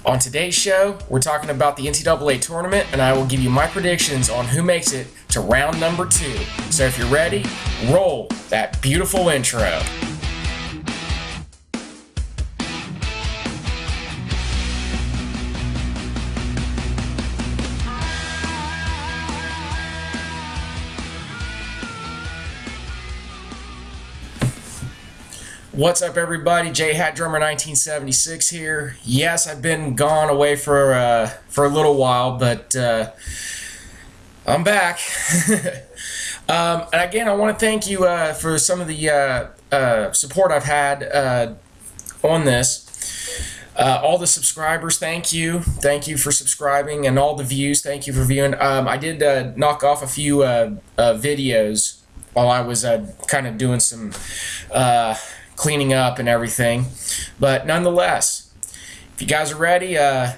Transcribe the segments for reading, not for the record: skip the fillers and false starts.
On today's show, we're talking about the NCAA tournament, and I will give you my predictions on who makes it to round number 2. So if you're ready, roll that beautiful intro. What's up, everybody? J Hat Drummer 1976 here. Yes, I've been gone away for a little while, but I'm back. And again, I want to thank you for some of the support I've had on this. All the subscribers, thank you. Thank you for subscribing, and all the views, thank you for viewing. I did knock off a few videos while I was kind of doing some cleaning up and everything, but nonetheless, if you guys are ready, the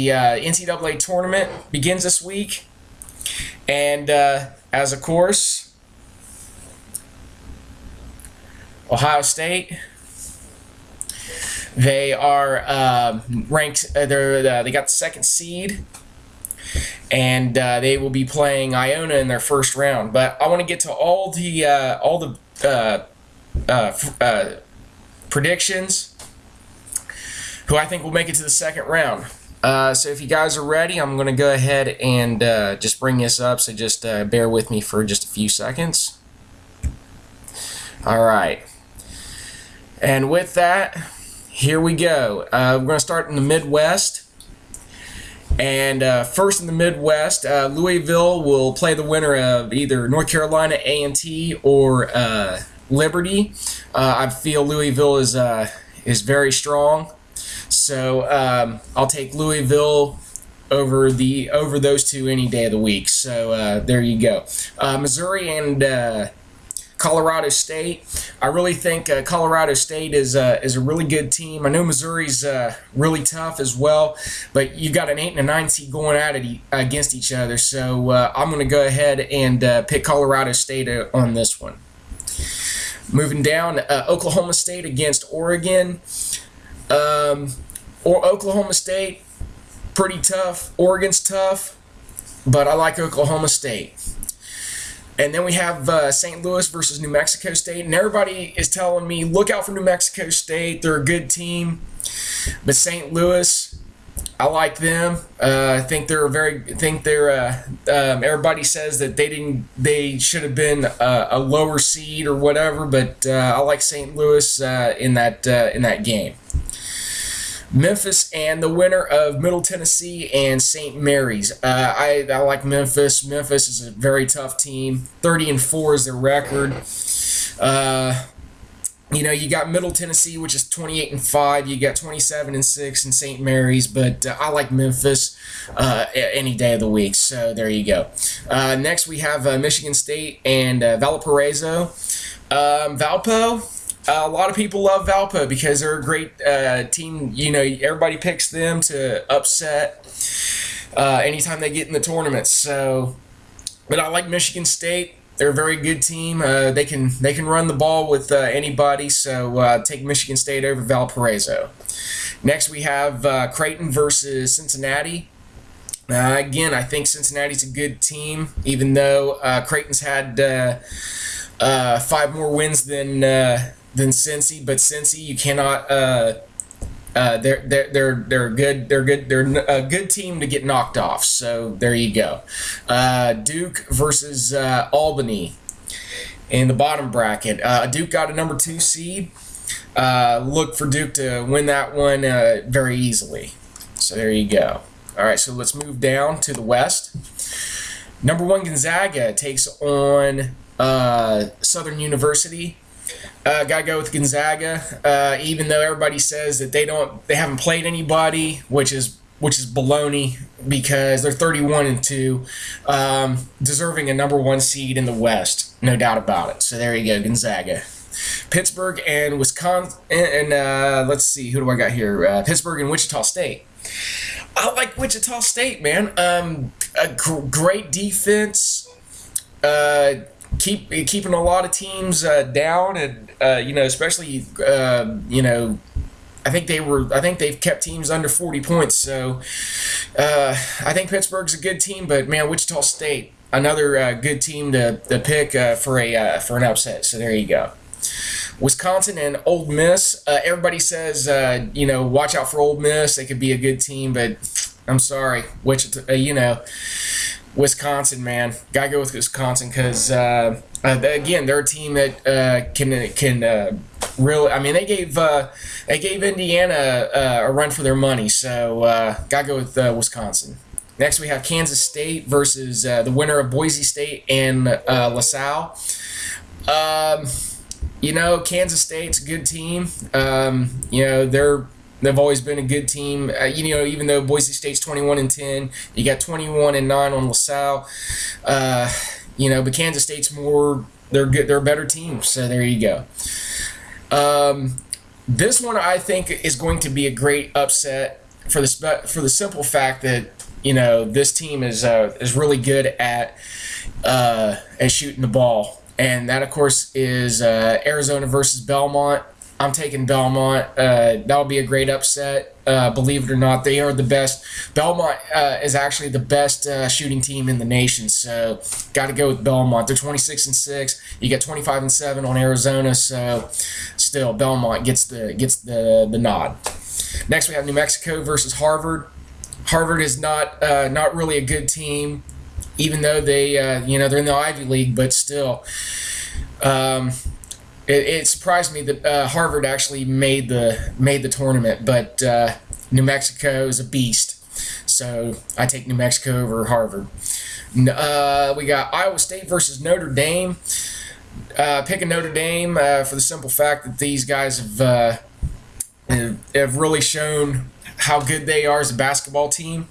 NCAA tournament begins this week, and as of course, Ohio State, they are ranked. They got the second seed, and they will be playing Iona in their first round. But I want to get to all the predictions, who I think will make it to the second round. So if you guys are ready, I'm going to go ahead and just bring this up, so just bear with me for just a few seconds. Alright, and with that, here we go. We're going to start in the Midwest, and first in the Midwest, Louisville will play the winner of either North Carolina A&T or Liberty. I feel Louisville is very strong, so I'll take Louisville over those two any day of the week. So there you go. Missouri and Colorado State. I really think Colorado State is a really good team. I know Missouri's really tough as well, but you've got an 8 and a 9 seed going at it against each other. So I'm going to go ahead and pick Colorado State on this one. Moving down, Oklahoma State against Oregon. Or Oklahoma State, pretty tough. Oregon's tough, but I like Oklahoma State. And then we have St. Louis versus New Mexico State, and everybody is telling me, look out for New Mexico State. They're a good team, but St. Louis, I like them. I think they're everybody says that they should have been a lower seed or whatever, but I like St. Louis in that game. Memphis and the winner of Middle Tennessee and St. Mary's. I like Memphis. Memphis is a very tough team. 30-4 is their record. You got Middle Tennessee, which is 28-5. You got 27-6 in St. Mary's, but I like Memphis any day of the week. So there you go. Next, we have Michigan State and Valparaiso. Valpo. A lot of people love Valpo because they're a great team. Everybody picks them to upset anytime they get in the tournament. So, but I like Michigan State. They're a very good team. They can run the ball with anybody. So take Michigan State over Valparaiso. Next, we have Creighton versus Cincinnati. Again, I think Cincinnati's a good team, even though Creighton's had 5 more wins than Cincy. But Cincy, you cannot. They're good. They're a good team to get knocked off. So there you go. Duke versus Albany in the bottom bracket. Duke got a number 2 seed. Look for Duke to win that one very easily. So there you go. All right, so let's move down to the West. Number 1 Gonzaga takes on Southern University. Gotta go with Gonzaga, even though everybody says that they haven't played anybody, which is baloney, because they're 31-2, deserving a number 1 seed in the West, no doubt about it. So there you go, Gonzaga. Pittsburgh and Wisconsin, and let's see, who do I got here? Pittsburgh and Wichita State. I like Wichita State, man. A great defense. Keeping a lot of teams down, and especially I think they've kept teams under 40 points. So I think Pittsburgh's a good team, but man, Wichita State, another good team to pick for an upset. So there you go. Wisconsin and Ole Miss. Everybody says watch out for Ole Miss. They could be a good team, but I'm sorry, Wisconsin, man, gotta go with Wisconsin because again, they're a team that can really. I mean, they gave Indiana a run for their money, so gotta go with Wisconsin. Next, we have Kansas State versus the winner of Boise State and LaSalle. Kansas State's a good team. They've always been a good team. Even though Boise State's 21-10, you got 21-9 on LaSalle. But Kansas State's more. They're good. They're a better team. So there you go. This one I think is going to be a great upset for the simple fact that this team is really good at shooting the ball. And that, of course, is Arizona versus Belmont. I'm taking Belmont. That'll be a great upset. Believe it or not, they are the best. Belmont is actually the best shooting team in the nation. So, got to go with Belmont. They're 26-6. You got 25-7 on Arizona. So, still, Belmont gets the nod. Next, we have New Mexico versus Harvard. Harvard is not really a good team, even though they're in the Ivy League, but still. It surprised me that Harvard actually made the tournament, but New Mexico is a beast, so I take New Mexico over Harvard. We got Iowa State versus Notre Dame. Picking Notre Dame for the simple fact that these guys have really shown how good they are as a basketball team.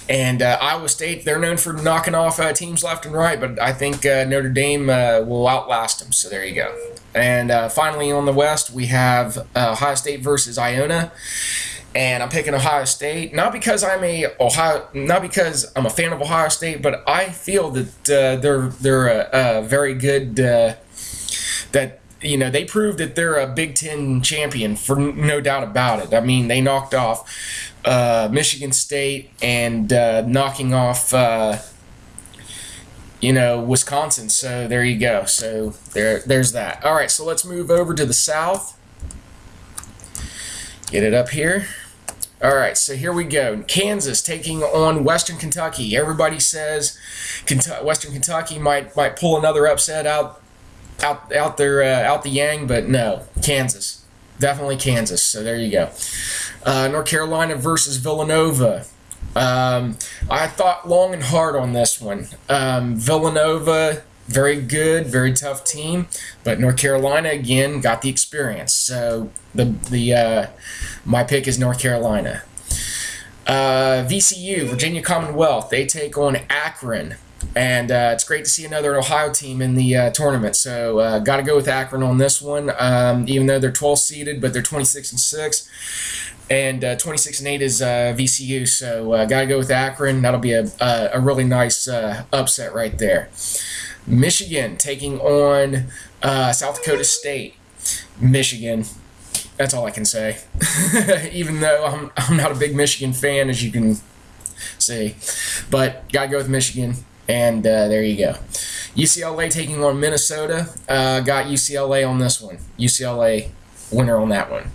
And Iowa State, they're known for knocking off teams left and right, but I think Notre Dame will outlast them. So there you go. And finally on the West, we have Ohio State versus Iona. And I'm picking Ohio State not because I'm a fan of Ohio State, but I feel that they're very good. They proved that they're a Big Ten champion for no doubt about it. I mean, they knocked off Michigan State and knocking off Wisconsin. So there you go. So there's that. All right, so let's move over to the South. Get it up here. All right, so here we go. Kansas taking on Western Kentucky. Everybody says Western Kentucky might pull another upset out the yang, but no, Kansas, definitely Kansas. So there you go. North Carolina versus Villanova. I thought long and hard on this one. Villanova, very good, very tough team, but North Carolina again got the experience. So my pick is North Carolina. VCU, Virginia Commonwealth, they take on Akron. And it's great to see another Ohio team in the tournament. So got to go with Akron on this one, even though they're 12 seeded, but they're 26-6, and 26-8 is VCU. So got to go with Akron. That'll be a really nice upset right there. Michigan taking on South Dakota State. Michigan. That's all I can say. Even though I'm not a big Michigan fan, as you can see, but got to go with Michigan. And there you go. UCLA taking on Minnesota. Got UCLA on this one. UCLA winner on that one.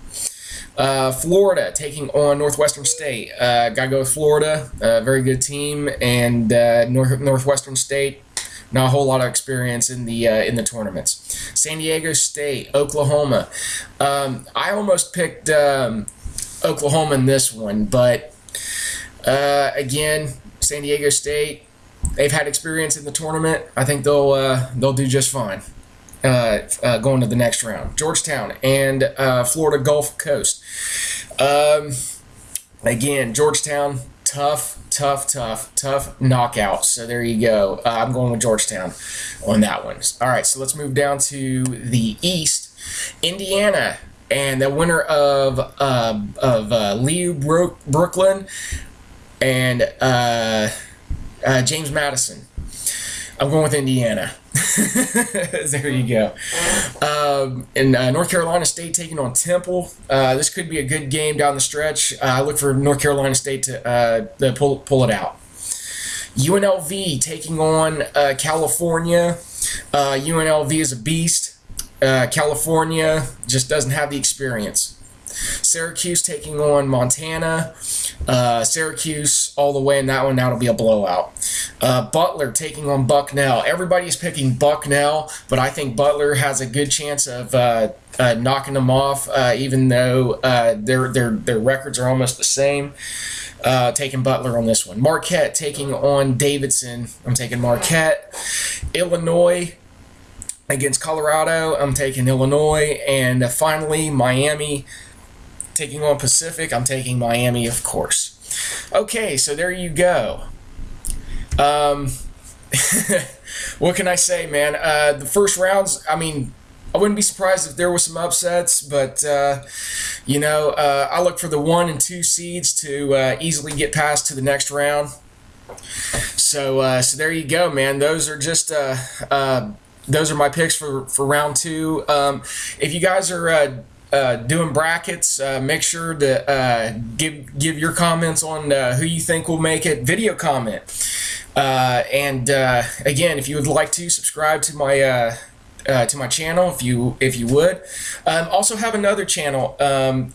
Florida taking on Northwestern State. Got to go with Florida. Very good team. And Northwestern State, not a whole lot of experience in the tournaments. San Diego State, Oklahoma. I almost picked Oklahoma in this one, but again, San Diego State. They've had experience in the tournament. I think they'll do just fine going to the next round. Georgetown and Florida Gulf Coast. Again, Georgetown, tough knockout. So there you go. I'm going with Georgetown on that one. All right, so let's move down to the East. Indiana and the winner of Liu Brooklyn and James Madison. I'm going with Indiana. There you go. And North Carolina State taking on Temple. This could be a good game down the stretch. I look for North Carolina State to pull it out. UNLV taking on California. UNLV is a beast. California just doesn't have the experience. Syracuse taking on Montana. Syracuse all the way in that one. That'll be a blowout. Butler taking on Bucknell. Everybody's picking Bucknell, but I think Butler has a good chance of knocking them off, even though their records are almost the same. Taking Butler on this one. Marquette taking on Davidson. I'm taking Marquette. Illinois against Colorado. I'm taking Illinois. And finally, Miami taking on Pacific. I'm taking Miami, of course. Okay, so there you go. What can I say, man? The first rounds, I mean, I wouldn't be surprised if there was some upsets, but, I look for the 1 and 2 seeds to easily get past to the next round. So there you go, man. Those are just those are my picks for round 2. If you guys are doing brackets, make sure to give your comments on who you think will make it. Video comment. And again, if you would like to subscribe to my channel, if you would. Also have another channel.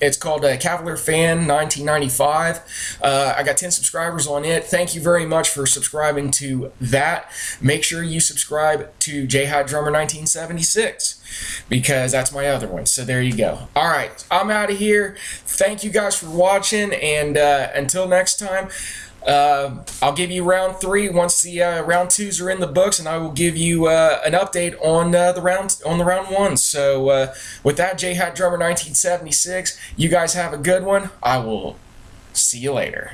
It's called Cavalier Fan 1995. I got 10 subscribers on it. Thank you very much for subscribing to that. Make sure you subscribe to J-Hot Drummer 1976 because that's my other one. So there you go. All right, I'm out of here. Thank you guys for watching, and until next time. I'll give you round 3 once the round 2s are in the books, and I will give you an update on the round 1. So with that, J-Hat Drummer 1976, you guys have a good one. I will see you later.